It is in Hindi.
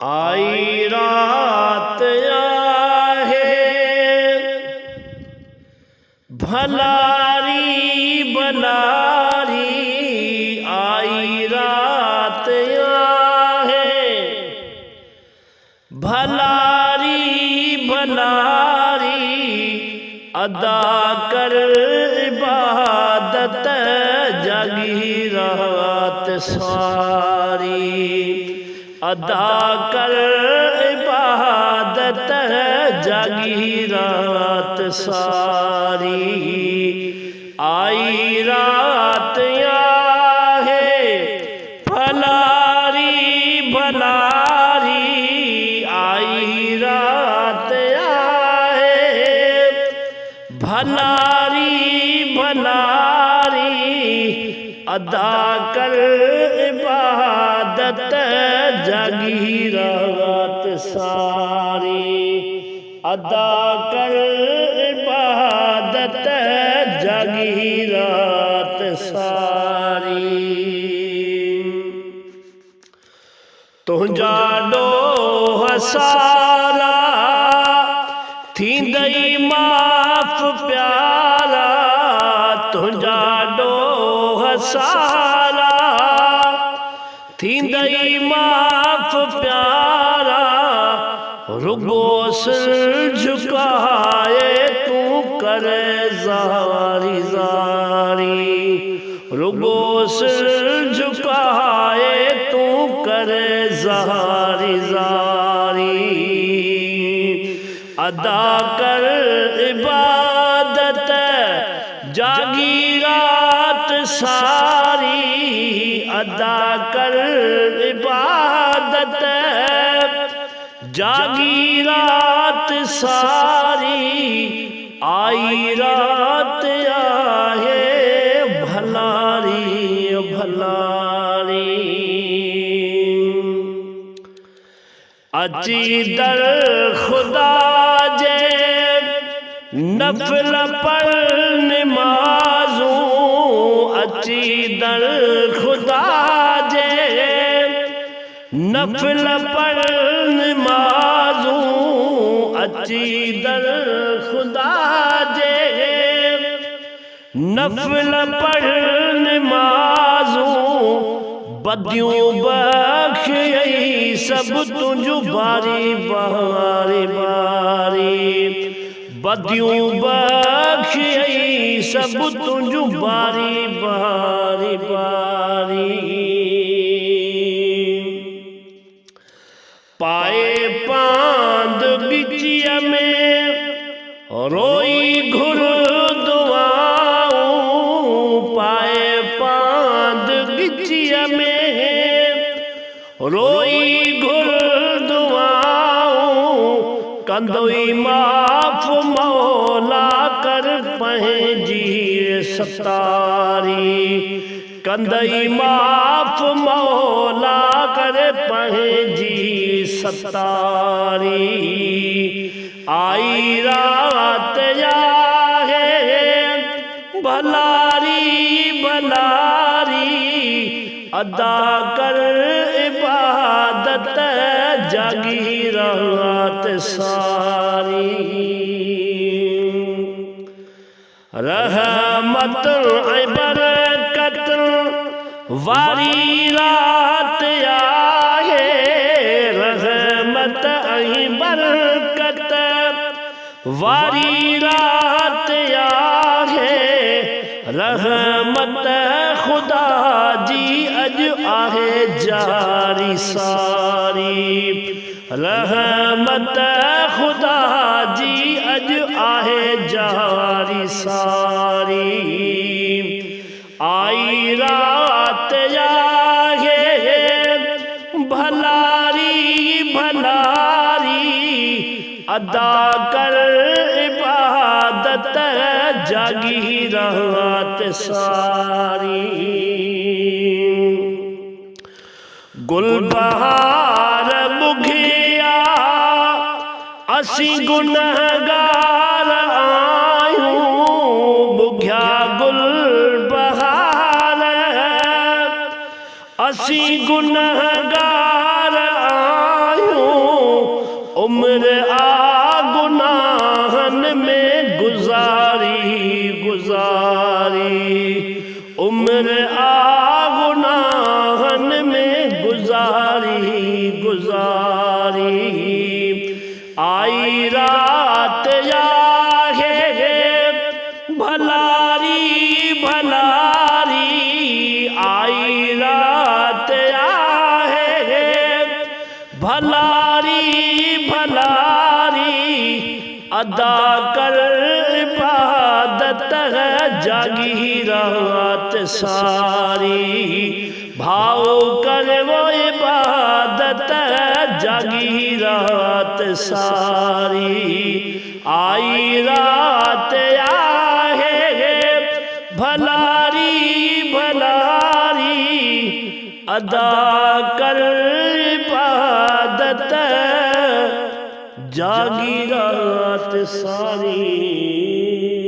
आई रात आहे भलारी भलारी, आई रात आहे भलारी भलारी, अदा कर इबादत जागी रात सारी, अदा कर इबादत जागी रात सारी। आई रात आहे भलारी भलारी, आई रात आहे भलारी भलारी, अदा कर इबादत जागी रात सारी, अदा कर इबादत जागी रात सारी। तुझा डोह सारा थींदई माफ़ प्यारा, तुझा डोह सारा थींदई माफ़ प्यारा, रुगो सिर झुकाए तू करे ज़ारी ज़ारी, रुगो सिर झुकाए तू करे ज़ारी ज़ारी, अदा कर इबादत जागी रात सारी, अदा कर इबादत जागी रात सारी। आई रात आहे भलारी भलारी, अची दर खुदा जे नफिल पर निमाज़ूं, अची दर खुदा जे नफिल पर निमाज़ूं, अची दर खुदा जे नफिल पर निमाज़ूं, बदियूं बख्शई सब तुझू बारी बारी बारी, बदियूं बख्शई सब तुझू बारी बारी बारी। पाए पांद बिचिया में रोई घुर दुआऊं, पाए पांद बिचिया में रोई घुर दुआऊं, कंदोई माफ़ मौला कर पंहिंजी सतारी, कंदई माफ़ मौला कर पंहिंजी सतारी। आई रात आहे भलारी भलारी, अदा कर इबादत जागी रात सारी। रहमत ऐं बरकत वारी रात आहे, रहमत ऐं बरकत वारी रात आहे, रहमत खुदा जी अॼु आहे जारी सारी, रहमत खुदा जी अॼु आहे जारी सारी। आई रात आहे भलारी भलारी, अदा कर इबादत जागी रात सारी। गुलबहार बुघिया असी गुनहगार आयूं, बुघिया गुलबहार असी गुनहगार आयूं, उम्र आ गुनाहन में गुजारी उम्र आ गुनाहन में गुजारी आई रात आहे भलारी आई रात आहे भलारी अदा कर इबादत है जागी रात सारी भाव कर वो इबादत है जागी रात सारी आई रात आहे भलारी अदा कर इबादत जागी रात सारी।